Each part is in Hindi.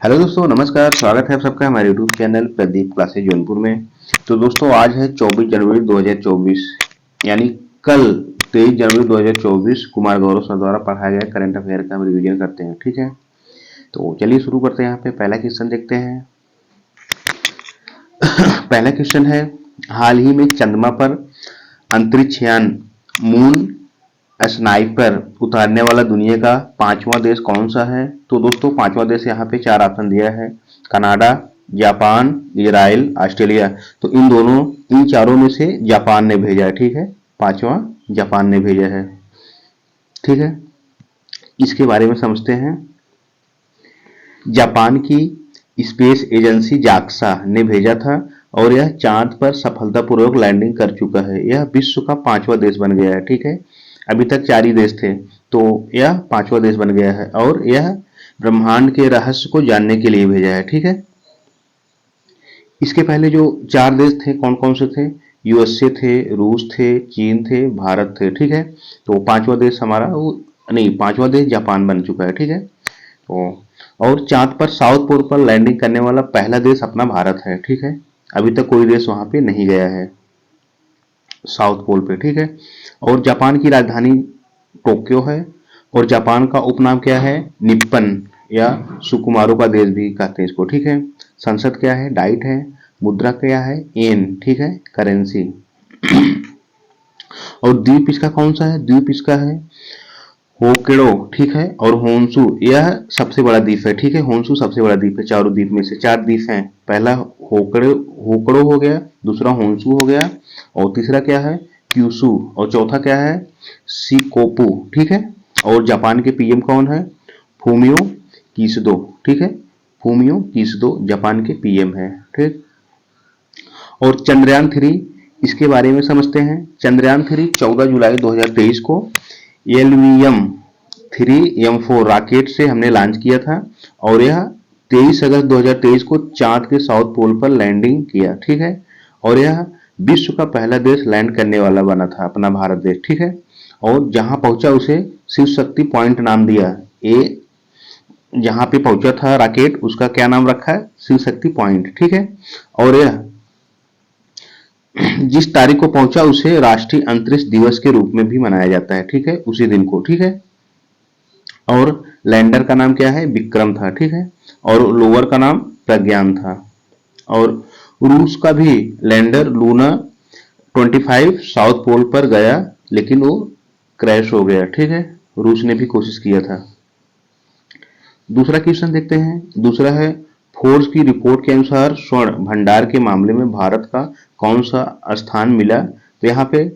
हेलो दोस्तों, नमस्कार। स्वागत है आप सबका हमारे YouTube channel Pradeep classes Jaunpur में। तो दोस्तों, आज है 24 जनवरी 2024, यानी कल 23 जनवरी 2024 कुमार गौरव सर द्वारा पढ़ाया गया करंट अफेयर का हम रिवीजन करते हैं। ठीक है, तो चलिए शुरू करते हैं। यहाँ पे पहला क्वेश्चन देखते हैं। पहला क्वेश्चन है, हाल ही में चंद्रमा पर अंतरिक्षयान मून स्नाइपर उतारने वाला दुनिया का पांचवां देश कौन सा है? तो दोस्तों, पांचवा देश यहाँ पे चार ऑप्शन दिया है: कनाडा, जापान, इजराइल, ऑस्ट्रेलिया। तो इन चारों में से जापान ने भेजा है। ठीक है, पांचवा जापान ने भेजा है। ठीक है, इसके बारे में समझते हैं। जापान की स्पेस एजेंसी जाक्सा ने भेजा था और यह चांद पर सफलतापूर्वक लैंडिंग कर चुका है। यह विश्व का पांचवा देश बन गया है। ठीक है, अभी तक चार ही देश थे, तो यह पांचवा देश बन गया है और यह ब्रह्मांड के रहस्य को जानने के लिए भेजा है। ठीक है, इसके पहले जो चार देश थे कौन कौन से थे? यूएसए थे, रूस थे, चीन थे, भारत थे। ठीक है, तो पांचवा देश हमारा वो नहीं, पांचवा देश जापान बन चुका है। ठीक है, तो और चांद पर साउथ पोल पर लैंडिंग करने वाला पहला देश अपना भारत है। ठीक है, अभी तक कोई देश वहां पे नहीं गया है साउथ पोल पे। ठीक है, और जापान की राजधानी टोक्यो है और जापान का उपनाम क्या है? निप्पन या सुकुमारों का देश भी कहते हैं इसको। ठीक है, संसद क्या है? डाइट है। मुद्रा क्या है? येन। ठीक है, करेंसी। और द्वीप इसका कौन सा है? द्वीप इसका है होक्काइडो। ठीक है, और होन्शु यह सबसे बड़ा द्वीप है। ठीक है, होन्शु सबसे बड़ा द्वीप है। चारों द्वीप में से चार द्वीप हैं। पहला होक्काइडो हो गया, दूसरा होन्शु हो गया, और तीसरा क्या है? क्यूशु, और चौथा क्या है? शिकोकू। ठीक है, और जापान के पीएम कौन है? फूमियो किशिदो। ठीक है, फूमियो किशिदो जापान के पीएम है। ठीक, और चंद्रयान 3 इसके बारे में समझते हैं। चंद्रयान 3 14 जुलाई 2023 को LVM-3M4 रॉकेट से हमने लॉन्च किया था और यह 23 अगस्त 2023 को चांद के साउथ पोल पर लैंडिंग किया। ठीक है, और यह विश्व का पहला देश लैंड करने वाला बना था, अपना भारत देश। ठीक है, और जहां पहुंचा उसे शिव शक्ति पॉइंट नाम दिया। ए जहां पे पहुंचा था रॉकेट, उसका क्या नाम रखा है? शिव शक्ति पॉइंट। ठीक है, और यह जिस तारीख को पहुंचा उसे राष्ट्रीय अंतरिक्ष दिवस के रूप में भी मनाया जाता है। ठीक है, उसी दिन को। ठीक है, और लैंडर का नाम क्या है? विक्रम था। ठीक है, और लोअर का नाम प्रज्ञान था। और रूस का भी लैंडर लूना 25 साउथ पोल पर गया, लेकिन वो क्रैश हो गया। ठीक है, रूस ने भी कोशिश किया था। दूसरा क्वेश्चन देखते हैं। दूसरा है, फोर्ब्स की रिपोर्ट के अनुसार स्वर्ण भंडार के मामले में भारत का कौन सा स्थान मिला? तो यहाँ पे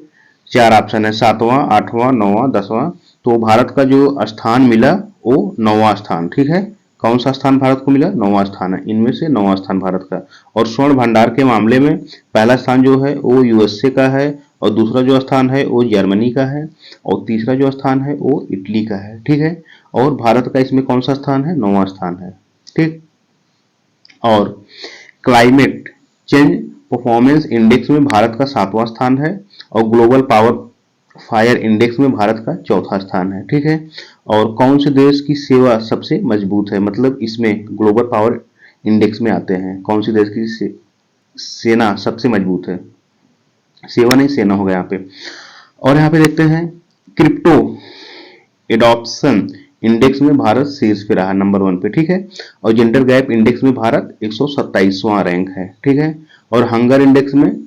चार ऑप्शन है: सातवां, आठवां, नौवां, दसवां। तो भारत का जो स्थान मिला वो नौवां स्थान। ठीक है, कौन सा स्थान भारत को मिला? नौवां स्थान है, इनमें से नौवां स्थान भारत का। और स्वर्ण भंडार के मामले में पहला स्थान जो है वो यूएसए का है, और दूसरा जो स्थान है वो जर्मनी का है, और तीसरा जो स्थान है वो इटली का है। ठीक है, और भारत का इसमें कौन सा स्थान है? नौवां स्थान है। ठीक, और क्लाइमेट चेंज परफॉर्मेंस इंडेक्स में भारत का सातवां स्थान है, और ग्लोबल पावर फायर इंडेक्स में भारत का चौथा स्थान है। ठीक है, और कौन से देश की सेवा सबसे मजबूत है? मतलब इसमें ग्लोबल पावर इंडेक्स में आते हैं, कौन सी देश की सेना सबसे मजबूत है? सेवा नहीं, सेना होगा यहाँ पे। और यहाँ पे देखते हैं, क्रिप्टो एडॉप्शन इंडेक्स में भारत शीर्ष पे रहा, नंबर 1 पे। ठीक है, और जेंडर गैप इंडेक्स में भारत 127वां रैंक है। ठीक है, और हंगर इंडेक्स में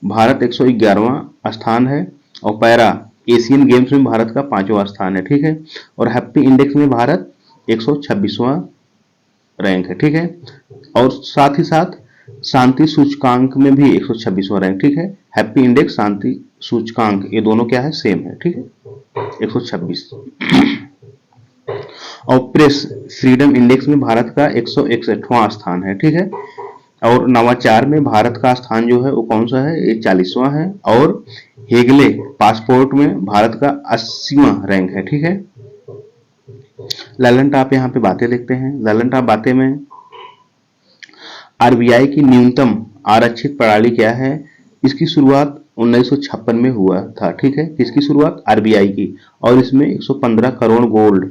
भारत 111वां स्थान है, और पैरा एशियन गेम्स में भारत का 5वां स्थान है। ठीक है, और हैप्पी इंडेक्स में भारत 126वां रैंक है। ठीक है, और साथ ही साथ शांति सूचकांक में भी 126वां रैंक। ठीक है, हैप्पी इंडेक्स, शांति सूचकांक, ये दोनों क्या है? सेम है। ठीक है, 126। और प्रेस फ्रीडम इंडेक्स में भारत का 161वां स्थान है। ठीक है, और नवाचार में भारत का स्थान जो है वो कौन सा है? ये 40वां है, और हेगले पासपोर्ट में भारत का 80वां रैंक है। ठीक है, ललन टॉप यहाँ पे बातें देखते हैं। ललन टॉप बातें में आरबीआई की न्यूनतम आरक्षित प्रणाली क्या है? इसकी शुरुआत 1956 में हुआ था। ठीक है, किसकी शुरुआत? आरबीआई की, और इसमें 115 करोड़ गोल्ड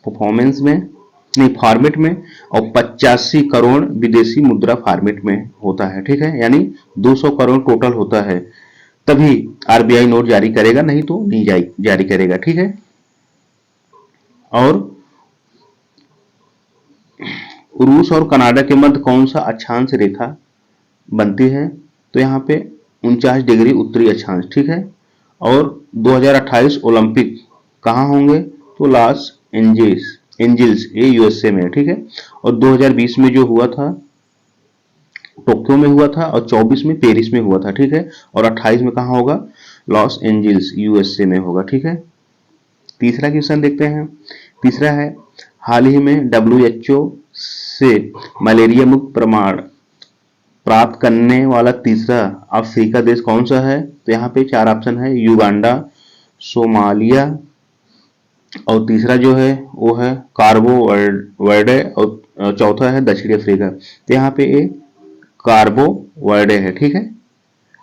परफॉर्मेंस में नहीं फॉर्मेट में, और 85 करोड़ विदेशी मुद्रा फॉर्मेट में होता है, ठीक है, यानी 200 करोड़ टोटल होता है, तभी आरबीआई नोट जारी करेगा, नहीं तो नहीं जारी करेगा, ठीक है। और रूस और कनाडा के मध्य कौन सा अक्षांश रेखा बनती है? तो यहाँ पे 49 डिग्री उत्तरी अक्षांश, ठीक है। और 2028 ओलंपिक कहाँ होंगे? तो लॉस एंजिल्स ये यूएसए में है, ठीक है। और 2020 में जो हुआ था टोक्यो में हुआ था, और 24 में पेरिस में हुआ था, ठीक है। और 28 में कहाँ होगा? लॉस एंजिल्स यूएसए में होगा, ठीक है। तीसरा क्वेश्चन देखते हैं। तीसरा है हाल ही में डब्ल्यूएचओ से मलेरिया मुक्त प्रमाण प्राप्त करने वाला तीसरा अफ्रीका देश कौन सा है? तो यहाँ पे 4 ऑप्शन है, युगांडा, सोमालिया, और तीसरा जो है वो है कार्बो वर्डे, और चौथा है दक्षिणी अफ्रीका। तो यहाँ पे ये कार्बो वर्डे है, ठीक है।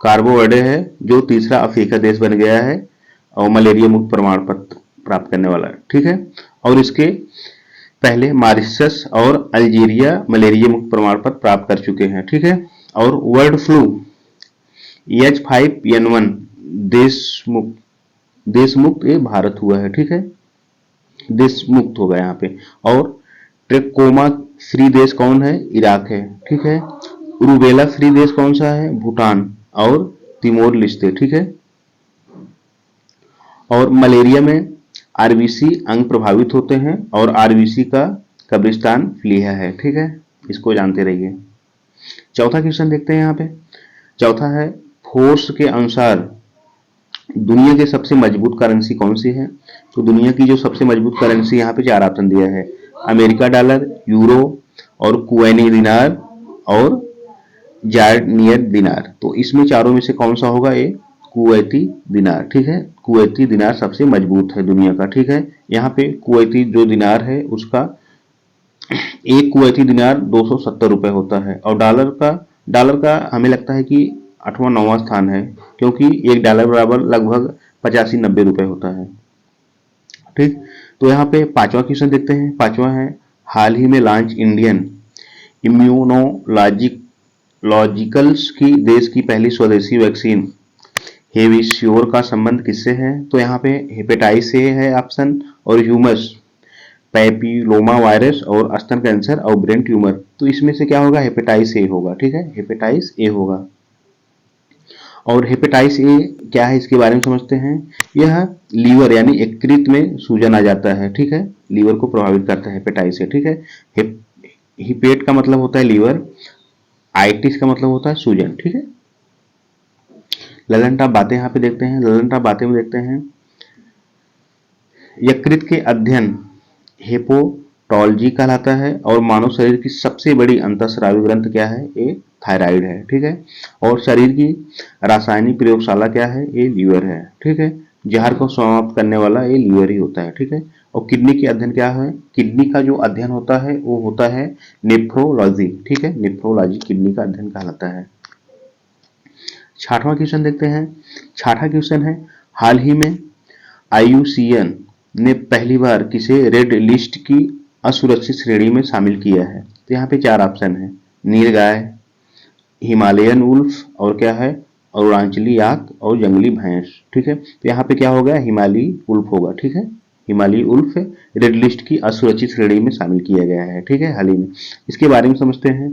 कार्बो वर्डे है जो तीसरा अफ्रीका देश बन गया है और मलेरिया मुक्त प्रमाण पत्र प्राप्त करने वाला है, ठीक है। और इसके पहले मॉरिशस और अल्जीरिया मलेरिया मुक्त प्रमाण पत्र प्राप्त कर चुके हैं, ठीक है। और वर्ड फ्लू H5N1 देश मुक्त ये भारत हुआ है, ठीक है, देश मुक्त होगा यहाँ पे। और ट्रेकोमा फ्री देश कौन है? इराक है, ठीक है। रूबेला फ्री देश कौन सा है? भूटान और तिमोर लिस्ते, ठीक है। और मलेरिया में आरबीसी अंग प्रभावित होते हैं और आरबीसी का कब्रिस्तान फ्लीहा है, ठीक है, इसको जानते रहिए। चौथा क्वेश्चन देखते हैं यहाँ पे। चौथा है फोर्स के अनुसार दुनिया की सबसे मजबूत करेंसी कौन सी है? तो दुनिया की जो सबसे मजबूत करेंसी यहाँ पे 4 ऑप्शन दिया है, अमेरिका डॉलर, यूरो, और कुवैती दिनार, और जॉर्डनियन दिनार। तो इसमें चारों में से कौन सा होगा? ये कुवैती दिनार, ठीक है। कुवैती दिनार सबसे मजबूत है दुनिया का, ठीक है। यहाँ पे कुवैती जो दिनार है उसका एक कुवैती दिनार 270 रुपए होता है, और डॉलर का हमें लगता है कि 8वां 9वां स्थान है, क्योंकि एक डॉलर बराबर लगभग 85-90 रुपए होता है, ठीक। तो यहाँ पे 5वां क्वेश्चन देखते हैं। 5वां है हाल ही में लॉन्च इंडियन इम्यूनोलॉजिकल्स की देश की पहली स्वदेशी वैक्सीन हेविश्योर का संबंध किससे है? तो यहाँ पे हेपेटाइटिस ए है ऑप्शन, और ह्यूमस पैपिलोमा वायरस, और स्तन कैंसर, और ब्रेन ट्यूमर। तो इसमें से क्या होगा? हेपेटाइटिस ए होगा, ठीक है, हेपेटाइटिस ए होगा। और हेपेटाइटिस ए क्या है इसके बारे में समझते हैं। यह लीवर यानी यकृत में सूजन आ जाता है, ठीक है, लीवर को प्रभावित करता है हेपेटाइटिस ए, ठीक है। हिपेट का मतलब होता है लीवर, आइटिस का मतलब होता है सूजन, ठीक है। ललन टॉप बातें यहाँ पे देखते हैं। ललन टॉप बातें में देखते हैं यकृत के अध्ययन हेपेटोलॉजी कहलाता है, और मानव शरीर की सबसे बड़ी अंतःस्रावी ग्रंथ क्या है? ये थायराइड है, ठीक है। और शरीर की रासायनिक प्रयोगशाला क्या है? ये लीवर है, ठीक है। जहर को समाप्त करने वाला ये लीवर ही होता है, ठीक है। और किडनी के अध्ययन क्या है? किडनी का जो अध्ययन होता है वो होता है नेफ्रोलॉजी, ठीक है, नेफ्रोलॉजी किडनी का अध्ययन कहलाता है। 6वां क्वेश्चन देखते हैं। 6वां क्वेश्चन है हाल ही में IUCN ने पहली बार किसे रेड लिस्ट की असुरक्षित श्रेणी में शामिल किया है? तो यहाँ पे 4 ऑप्शन है, नीलगाय, हिमालयन उल्फ, और क्या है अरुणाचली याक, और जंगली भैंस, ठीक है। तो यहाँ पे क्या हो गया? हिमालयी उल्फ होगा, ठीक है, हिमालयी उल्फ रेड लिस्ट की असुरक्षित श्रेणी में शामिल किया गया है, ठीक है, हाल ही में। इसके बारे में समझते हैं।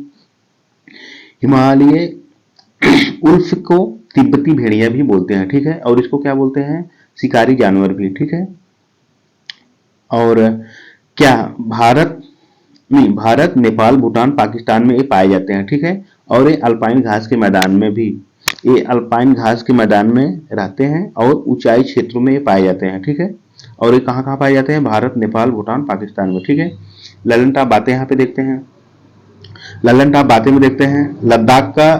हिमालय उल्फ को तिब्बती भेड़िया भी बोलते हैं, ठीक है, और इसको क्या बोलते हैं? शिकारी जानवर भी, ठीक है। और क्या भारत, नेपाल, भूटान, पाकिस्तान में ये पाए जाते हैं, ठीक है। और ये अल्पाइन घास के मैदान में भी, ये अल्पाइन घास के मैदान में रहते हैं और ऊंचाई क्षेत्रों में ये पाए जाते हैं, ठीक है। और ये कहाँ कहाँ पाए जाते हैं? भारत, नेपाल, भूटान, पाकिस्तान में, ठीक है। ललन टॉप बातें यहाँ पे देखते हैं। ललन टॉप बातें में देखते हैं लद्दाख का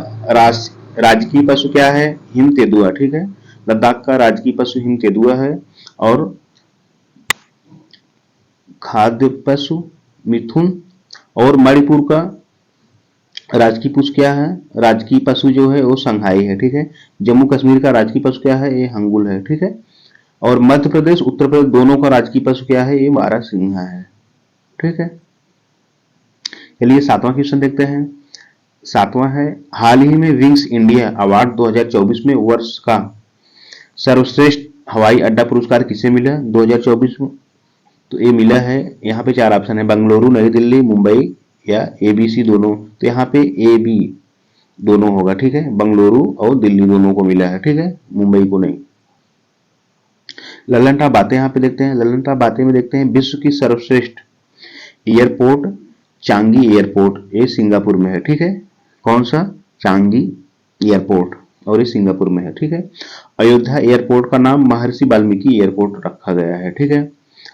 राजकीय पशु क्या है? हिम तेंदुआ, ठीक है, लद्दाख का राजकीय पशु हिम तेंदुआ है। और खाद्य पशु मिथुन। और मणिपुर का राजकीय पशु क्या है? राजकीय पशु जो है वो संघाई है, ठीक है। जम्मू कश्मीर का राजकीय पशु क्या है? ये हंगुल है, ठीक है। और मध्य प्रदेश, उत्तर प्रदेश दोनों का राजकीय पशु क्या है? ये बारहसिंघा है, ठीक है। चलिए 7वां क्वेश्चन देखते हैं। 7वां है, हाल ही में विंग्स इंडिया अवार्ड 2024 में वर्ष का सर्वश्रेष्ठ हवाई अड्डा पुरस्कार किसे मिला 2024 में? तो ये मिला है, यहाँ पे 4 ऑप्शन है, बेंगलुरु, नई दिल्ली, मुंबई या एबीसी दोनों। तो यहाँ पे ए बी दोनों होगा, ठीक है, बेंगलुरु और दिल्ली दोनों को मिला है, ठीक है, मुंबई को नहीं। लल्लन टॉप बातें यहाँ पे देखते हैं। लल्लन टॉप बातें में देखते हैं, विश्व की सर्वश्रेष्ठ एयरपोर्ट चांगी एयरपोर्ट, ये सिंगापुर में है, ठीक है। कौन सा? चांगी एयरपोर्ट, और ये सिंगापुर में है, ठीक है। अयोध्या एयरपोर्ट का नाम महर्षि वाल्मीकि एयरपोर्ट रखा गया है, ठीक है।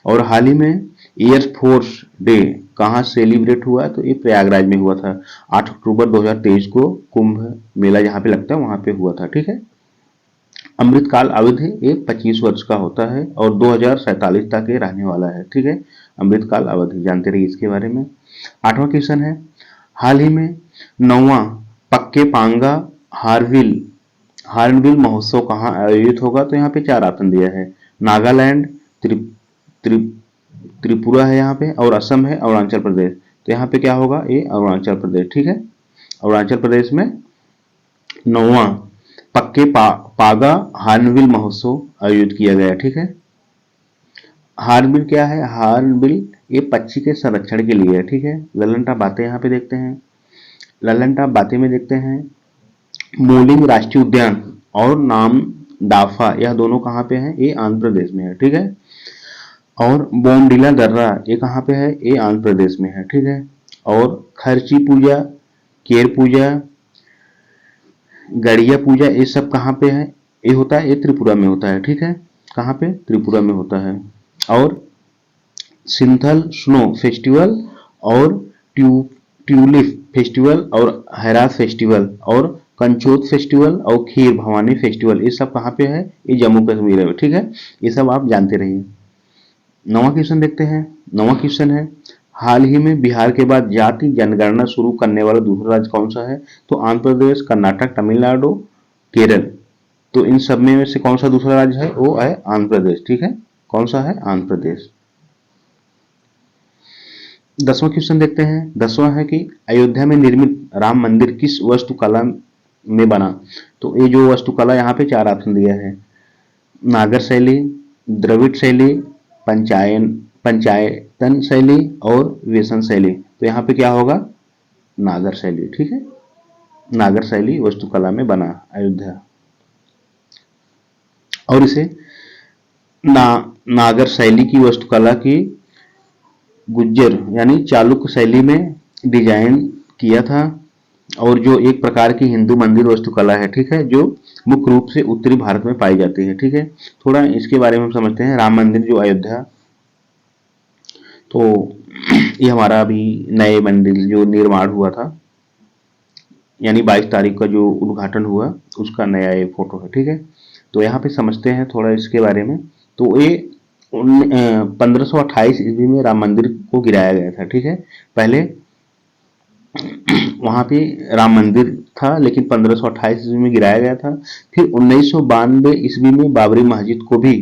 और हाल ही में एयरफोर्स डे कहाँ सेलिब्रेट हुआ? तो ये प्रयागराज में हुआ था, 8 अक्टूबर 2023 को कुंभ मेला जहाँ पे लगता है वहां पे हुआ था, ठीक है। अमृतकाल अवधि ये 25 वर्ष का होता है और 2047 तक ये रहने वाला है, ठीक है। अमृतकाल अवधि जानते रहिए इसके बारे में। 8वां क्वेश्चन है, हाल ही में 9वां पक्के पांगा हार्नबिल महोत्सव कहाँ आयोजित होगा? तो यहाँ पे 4 ऑप्शन दिया है, नागालैंड, त्रिपुरा है यहाँ पे, और असम है, अरुणाचल प्रदेश। तो यहाँ पे क्या होगा? ये अरुणाचल प्रदेश, ठीक है। अरुणाचल प्रदेश में 9वां पक्के पागा हार्नबिल महोत्सव आयोजित किया गया, ठीक है। हार्नबिल क्या है? हार्नबिल ये पक्षी के संरक्षण के लिए है, ठीक है। लल्लन टॉप बातें यहाँ पे देखते हैं। लल्लन टॉप बातें में देखते हैं, मोलिंग राष्ट्रीय उद्यान और नाम दाफा यह दोनों कहाँ पे हैं? ये आंध्र प्रदेश में है, ठीक है। और बोमडिला दर्रा ये कहाँ पे है? ये आंध्र प्रदेश में है, ठीक है। और खर्ची पूजा, केर पूजा, गड़िया पूजा ये सब कहाँ पे है? ये होता है, ये त्रिपुरा में होता है, ठीक है। कहाँ पे? त्रिपुरा में होता है। और सिंथल स्नो फेस्टिवल और ट्यूलिप फेस्टिवल और हैरात फेस्टिवल और कंचोत फेस्टिवल और खीर भवानी फेस्टिवल ये सब कहाँ पे है? ये जम्मू कश्मीर है, ठीक है। ये सब आप जानते रहिए। 9वां क्वेश्चन देखते हैं। 9वां क्वेश्चन है, हाल ही में बिहार के बाद जाति जनगणना शुरू करने वाला दूसरा राज्य कौन सा है? तो आंध्र प्रदेश, कर्नाटक, तमिलनाडु, केरल। तो इन सब में से कौन सा दूसरा राज्य है? वो है आंध्र प्रदेश, ठीक है। कौन सा है? आंध्र प्रदेश। 10वां क्वेश्चन देखते हैं। 10वां है कि अयोध्या में निर्मित राम मंदिर किस वास्तुकला में बना? तो ये जो वास्तुकला यहाँ पे 4 ऑप्शन दिया है, नागर शैली, द्रविड़ शैली, पंचायतन शैली और वेसन शैली। तो यहाँ पे क्या होगा? नागर शैली, ठीक है। नागर शैली वास्तुकला में बना अयोध्या, और इसे नागर शैली की वास्तुकला की गुज्जर यानी चालुक्य शैली में डिजाइन किया था, और जो एक प्रकार की हिंदू मंदिर वास्तुकला है, ठीक है, जो मुख्य रूप से उत्तरी भारत में पाई जाती है, ठीक है। थोड़ा इसके बारे में हम समझते हैं। राम मंदिर जो अयोध्या, तो ये हमारा अभी नए मंदिर जो निर्माण हुआ था, यानी 22 तारीख का जो उद्घाटन हुआ उसका नया ये फोटो है, ठीक है। तो यहाँ पे समझते हैं थोड़ा इसके बारे में। तो ये 1528 ईस्वी में राम मंदिर को गिराया गया था, ठीक है। पहले वहां पे राम मंदिर था, लेकिन 1528 ईस्वी में गिराया गया था। फिर 1992 ईस्वी में बाबरी मस्जिद को भी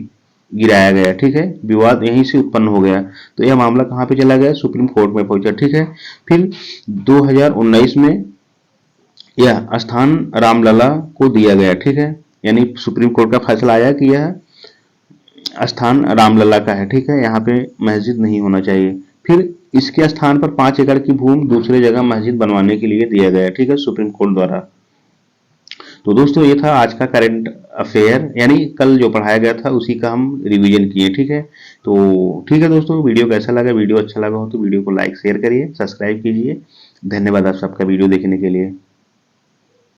गिराया गया, ठीक है। विवाद यहीं से उत्पन्न हो गया, तो यह मामला कहाँ पे चला गया? सुप्रीम कोर्ट में पहुंचा, ठीक है। फिर 2019 में यह स्थान रामलला को दिया गया, ठीक है। यानी सुप्रीम कोर्ट का फैसला आया कि यह स्थान रामलला का है, ठीक है, यहाँ पे मस्जिद नहीं होना चाहिए। फिर इसके स्थान पर 5 एकड़ की भूमि दूसरे जगह मस्जिद बनवाने के लिए दिया गया, ठीक है, सुप्रीम कोर्ट द्वारा। तो दोस्तों ये था आज का करंट अफेयर, यानी कल जो पढ़ाया गया था उसी का हम रिवीजन किए, ठीक है। तो ठीक है दोस्तों, वीडियो कैसा लगा? वीडियो अच्छा लगा हो तो वीडियो को लाइक शेयर करिए, सब्सक्राइब कीजिए। धन्यवाद आप सबका वीडियो देखने के लिए।